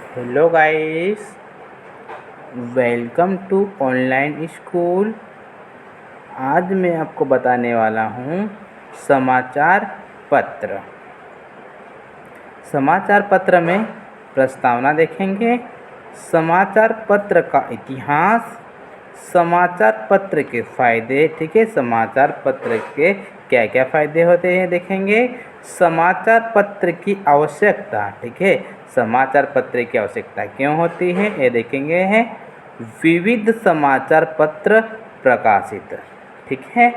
Hello guys, welcome to online school. आज मैं आपको बताने वाला हूँ समाचार पत्र। समाचार पत्र में प्रस्तावना देखेंगे, समाचार पत्र का इतिहास, समाचार पत्र के फ़ायदे। ठीक है, समाचार पत्र के क्या क्या फ़ायदे होते हैं देखेंगे। समाचार पत्र की आवश्यकता। ठीक है, समाचार पत्र की आवश्यकता क्यों होती है ये देखेंगे हैं। विविध समाचार पत्र प्रकाशित। ठीक है,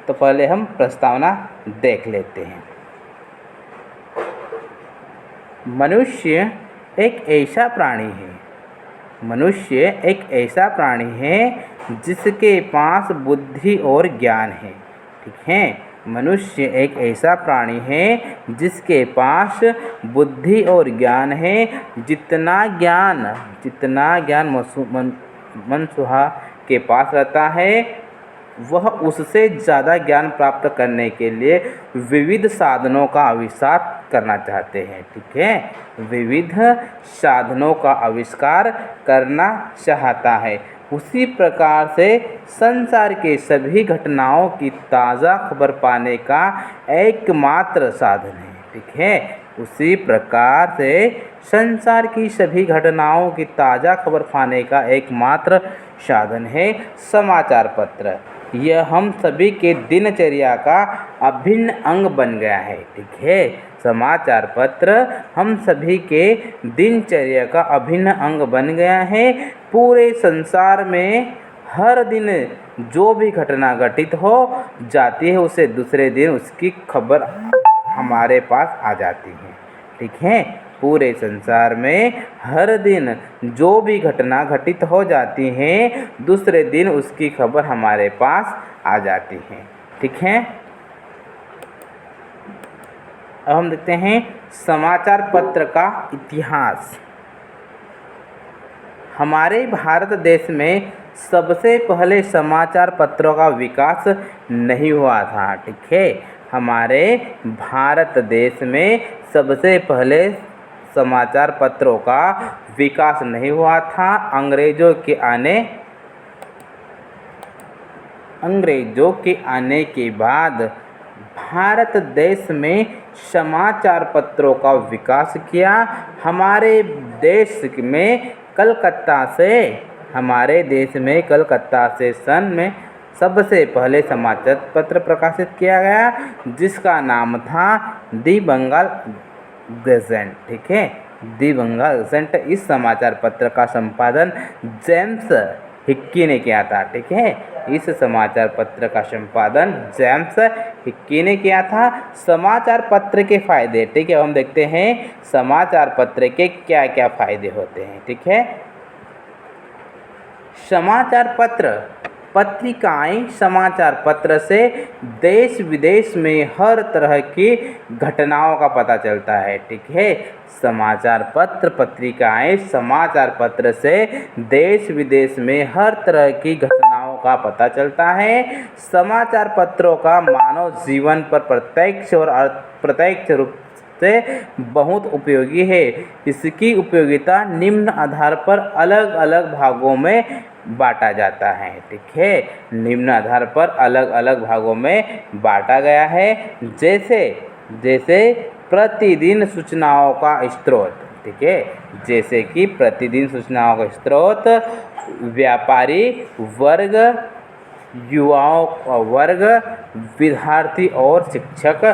तो पहले हम प्रस्तावना देख लेते हैं। मनुष्य एक ऐसा प्राणी है। मनुष्य एक ऐसा प्राणी है जिसके पास बुद्धि और ज्ञान है। ठीक है, मनुष्य एक ऐसा प्राणी है जिसके पास बुद्धि और ज्ञान है। जितना ज्ञान मनुष्य के पास रहता है, वह उससे ज़्यादा ज्ञान प्राप्त करने के लिए विविध साधनों का आविष्कार करना चाहते हैं। ठीक है, विविध साधनों का आविष्कार करना चाहता है। उसी प्रकार से संसार के सभी घटनाओं की ताज़ा खबर पाने का एकमात्र साधन है। ठीक है, उसी प्रकार से संसार की सभी घटनाओं की ताज़ा खबर पाने का एकमात्र साधन है समाचार पत्र। यह हम सभी के दिनचर्या का अभिन्न अंग बन गया है। ठीक है, समाचार पत्र हम सभी के दिनचर्या का अभिन्न अंग बन गया है। पूरे संसार में हर दिन जो भी घटना घटित हो जाती है, उसे दूसरे दिन उसकी खबर हमारे पास आ जाती है। ठीक है, पूरे संसार में हर दिन जो भी घटना घटित हो जाती है, दूसरे दिन उसकी खबर हमारे पास आ जाती है। ठीक है, अब हम देखते हैं समाचार पत्र का इतिहास। हमारे भारत देश में सबसे पहले समाचार पत्रों का विकास नहीं हुआ था। ठीक है, हमारे भारत देश में सबसे पहले समाचार पत्रों का विकास नहीं हुआ था। अंग्रेज़ों के आने के बाद भारत देश में समाचार पत्रों का विकास किया। हमारे देश में कलकत्ता से सन में सबसे पहले समाचार पत्र प्रकाशित किया गया, जिसका नाम था दी बंगाल गज़ेट। ठीक है, दी बंगाल गज़ेट। इस समाचार पत्र का संपादन जेम्स हिक्की ने किया था। ठीक है, इस समाचार पत्र का संपादन जेम्स हिक्की ने किया था। समाचार पत्र के फायदे। ठीक है, हम देखते हैं समाचार पत्र के क्या क्या फायदे होते हैं। ठीक है, समाचार पत्र पत्रिकाएं समाचार पत्र से देश विदेश में हर तरह की घटनाओं का पता चलता है। ठीक है, समाचार पत्र पत्रिकाएं समाचार पत्र से देश विदेश में हर तरह की घटनाओं का पता चलता है। समाचार पत्रों का मानव जीवन पर प्रत्यक्ष और अप्रत्यक्ष रूप से बहुत उपयोगी है। इसकी उपयोगिता निम्न आधार पर अलग अलग भागों में बांटा जाता है। ठीक है, निम्न आधार पर अलग अलग भागों में बांटा गया है। जैसे प्रतिदिन सूचनाओं का स्रोत। ठीक है, जैसे कि प्रतिदिन सूचनाओं का स्रोत, व्यापारी वर्ग, युवाओं का वर्ग, विद्यार्थी और शिक्षक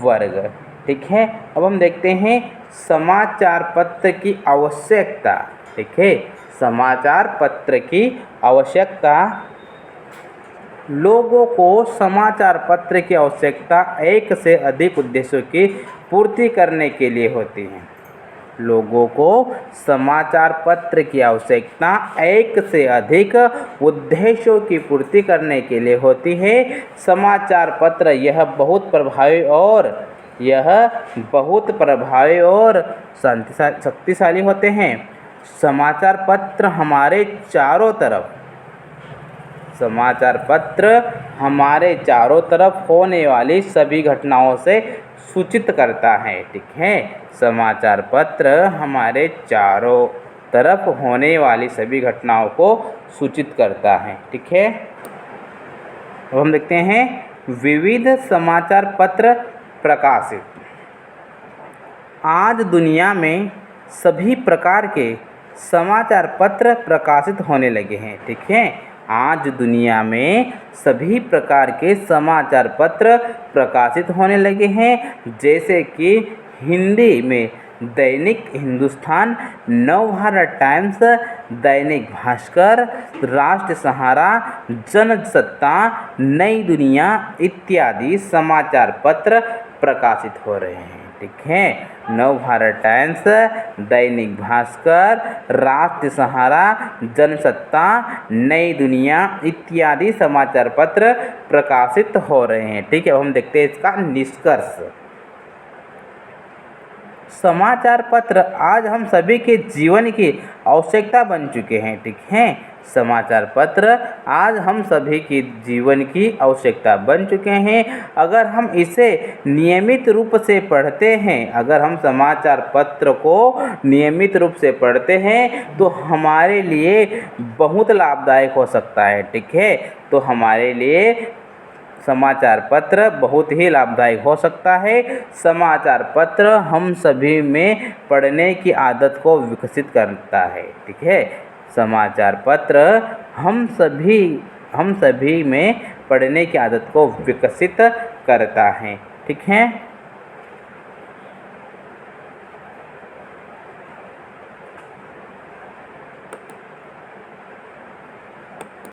वर्ग। ठीक है, अब हम देखते हैं समाचार पत्र की आवश्यकता। ठीक है, समाचार पत्र की आवश्यकता। लोगों को समाचार पत्र की आवश्यकता एक से अधिक उद्देश्यों की पूर्ति करने के लिए होती है। लोगों को समाचार पत्र की आवश्यकता एक से अधिक उद्देश्यों की पूर्ति करने के लिए होती है। समाचार पत्र यह बहुत प्रभावी और शक्तिशाली होते हैं। समाचार पत्र हमारे चारों तरफ होने वाली सभी घटनाओं से सूचित करता है। ठीक है, समाचार पत्र हमारे चारों तरफ होने वाली सभी घटनाओं को सूचित करता है। ठीक है, अब हम देखते हैं विविध समाचार पत्र प्रकाशित। आज दुनिया में सभी प्रकार के समाचार पत्र प्रकाशित होने लगे हैं। ठीक है, आज दुनिया में सभी प्रकार के समाचार पत्र प्रकाशित होने लगे हैं, जैसे कि हिंदी में दैनिक हिंदुस्तान, नवभारत टाइम्स, दैनिक भास्कर, राष्ट्र सहारा, जनसत्ता, नई दुनिया इत्यादि समाचार पत्र प्रकाशित हो रहे हैं। ठीक है, नवभारत टाइम्स, दैनिक भास्कर, राष्ट्र सहारा, जनसत्ता, नई दुनिया इत्यादि समाचार पत्र प्रकाशित हो रहे हैं। ठीक है, अब हम देखते हैं इसका निष्कर्ष। समाचार पत्र आज हम सभी के जीवन की आवश्यकता बन चुके हैं। ठीक है, समाचार पत्र आज हम सभी के जीवन की आवश्यकता बन चुके हैं। अगर हम इसे नियमित रूप से पढ़ते हैं, अगर हम समाचार पत्र को नियमित रूप से पढ़ते हैं तो हमारे लिए बहुत लाभदायक हो सकता है। ठीक है, तो हमारे लिए समाचार पत्र बहुत ही लाभदायक हो सकता है। समाचार पत्र हम सभी में पढ़ने की आदत को विकसित करता है। ठीक है, समाचार पत्र हम सभी में पढ़ने की आदत को विकसित करता है। ठीक है।